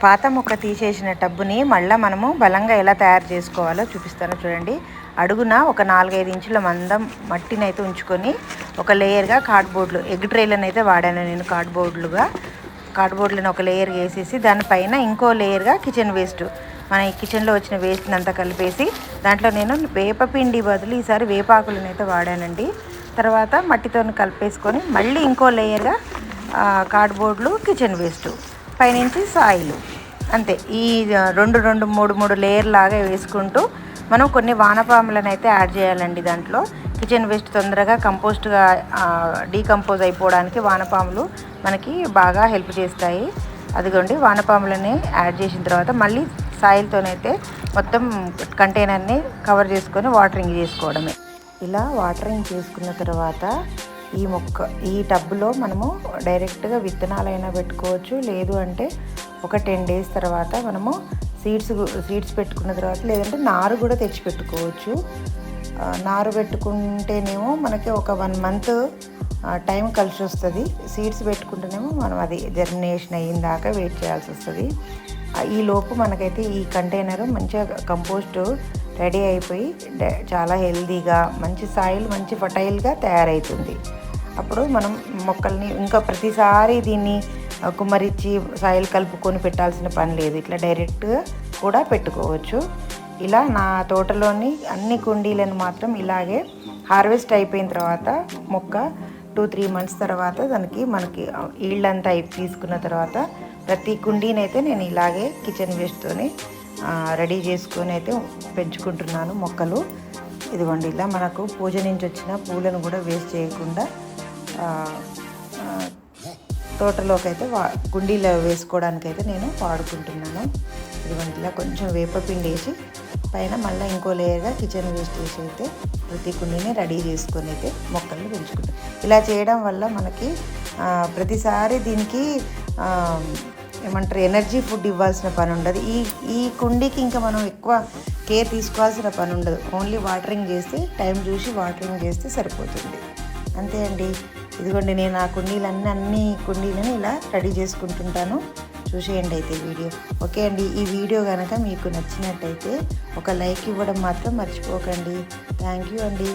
పాత మొక్క తీసేసిన టబ్బుని మళ్ళీ మనము బలంగా ఎలా తయారు చేసుకోవాలో చూపిస్తాను చూడండి. అడుగున ఒక 4-5 ఇంచుల మందం మట్టిని అయితే ఉంచుకొని ఒక లేయర్గా కార్డ్బోర్డ్లు ఎగ్ ట్రేలను అయితే వాడాను నేను. కార్డ్బోర్డ్లను ఒక లేయర్ వేసేసి దానిపైన ఇంకో లేయర్గా కిచెన్ వేస్ట్, మన ఈ కిచెన్లో వచ్చిన వేస్ట్ని అంతా కలిపేసి దాంట్లో నేను వేపపిండి బదులు ఈసారి వేపాకులను అయితే వాడానండి. తర్వాత మట్టితో కలిపేసుకొని మళ్ళీ ఇంకో లేయర్గా కార్డ్బోర్డ్లు, కిచెన్ వేస్ట్, పైనుంచి సాయిల్, అంతే. ఈ 2-3 లేయర్ లాగా వేసుకుంటూ మనం కొన్ని వానపాములను అయితే యాడ్ చేయాలండి. దాంట్లో కిచెన్ వేస్ట్ తొందరగా కంపోస్ట్గా డీకంపోజ్ అయిపోవడానికి వానపాములు మనకి బాగా హెల్ప్ చేస్తాయి. అదిగోండి, వానపాములని యాడ్ చేసిన తర్వాత మళ్ళీ సాయిల్తోనైతే మొత్తం కంటైనర్ని కవర్ చేసుకొని వాటరింగ్ చేసుకోవడమే. ఇలా వాటరింగ్ చేసుకున్న తర్వాత ఈ టబ్లో మనము డైరెక్ట్గా విత్తనాలైనా పెట్టుకోవచ్చు, లేదు అంటే ఒక 10 days తర్వాత మనము సీడ్స్ పెట్టుకున్న తర్వాత, లేదంటే నారు కూడా తెచ్చి పెట్టుకోవచ్చు. నారు పెట్టుకుంటేనేమో మనకి ఒక 1 month టైం కలిసి వస్తుంది. సీడ్స్ పెట్టుకుంటేనేమో మనం అది జర్మినేషన్ అయిన దాకా వెయిట్ చేయాల్సి వస్తుంది. ఈ లోపు మనకైతే ఈ కంటైనర్ మంచిగా కంపోస్ట్ రెడీ అయిపోయి చాలా హెల్దీగా మంచి సాయిల్ మంచి ఫర్టైల్గా తయారవుతుంది. అప్పుడు మనం మొక్కల్ని ఇంకా ప్రతిసారి దీన్ని కుమ్మరించి సాయిల్ కలుపుకొని పెట్టాల్సిన పని లేదు. ఇట్లా డైరెక్ట్గా కూడా పెట్టుకోవచ్చు. ఇలా నా తోటలోని అన్ని కుండీలను మాత్రం ఇలాగే హార్వెస్ట్ అయిపోయిన తర్వాత మొక్క 2-3 months తర్వాత మనకి ఈళ్ళంతా తీసుకున్న తర్వాత ప్రతి కుండీనైతే నేను ఇలాగే కిచెన్ వేస్ట్తోని రెడీ చేసుకొని అయితే పెంచుకుంటున్నాను మొక్కలు. ఇదిగోండి, ఇలా మనకు పూజ నుంచి వచ్చిన పూలను కూడా వేస్ట్ చేయకుండా తోటలోకి అయితే కుండీలో వేసుకోవడానికైతే నేను వాడుకుంటున్నాను. ఇదిగోండి, ఇలా కొంచెం వేపపిండి వేసి పైన మళ్ళీ ఇంకో లేయర్గా కిచెన్ వేస్ట్ వేసి అయితే ప్రతి కుండీని రెడీ చేసుకొని అయితే మొక్కల్ని పెంచుకుంటాం. ఇలా చేయడం వల్ల మనకి ప్రతిసారి దీనికి ఏమంటారు ఎనర్జీ ఫుడ్ ఇవ్వాల్సిన పని ఉండదు. ఈ కుండీకి ఇంకా మనం ఎక్కువ కేర్ తీసుకోవాల్సిన పని ఉండదు. ఓన్లీ వాటరింగ్ చేస్తే, టైం చూసి వాటరింగ్ చేస్తే సరిపోతుంది. అంతే అండి. ఇదిగోండి, నేను ఆ అన్ని కుండీలను ఇలా రెడీ చేసుకుంటుంటాను. చూసేయండి అయితే వీడియో. ఓకే అండి, ఈ వీడియో కనుక మీకు నచ్చినట్టయితే ఒక లైక్ ఇవ్వడం మాత్రం మర్చిపోకండి. థ్యాంక్ యూ అండి.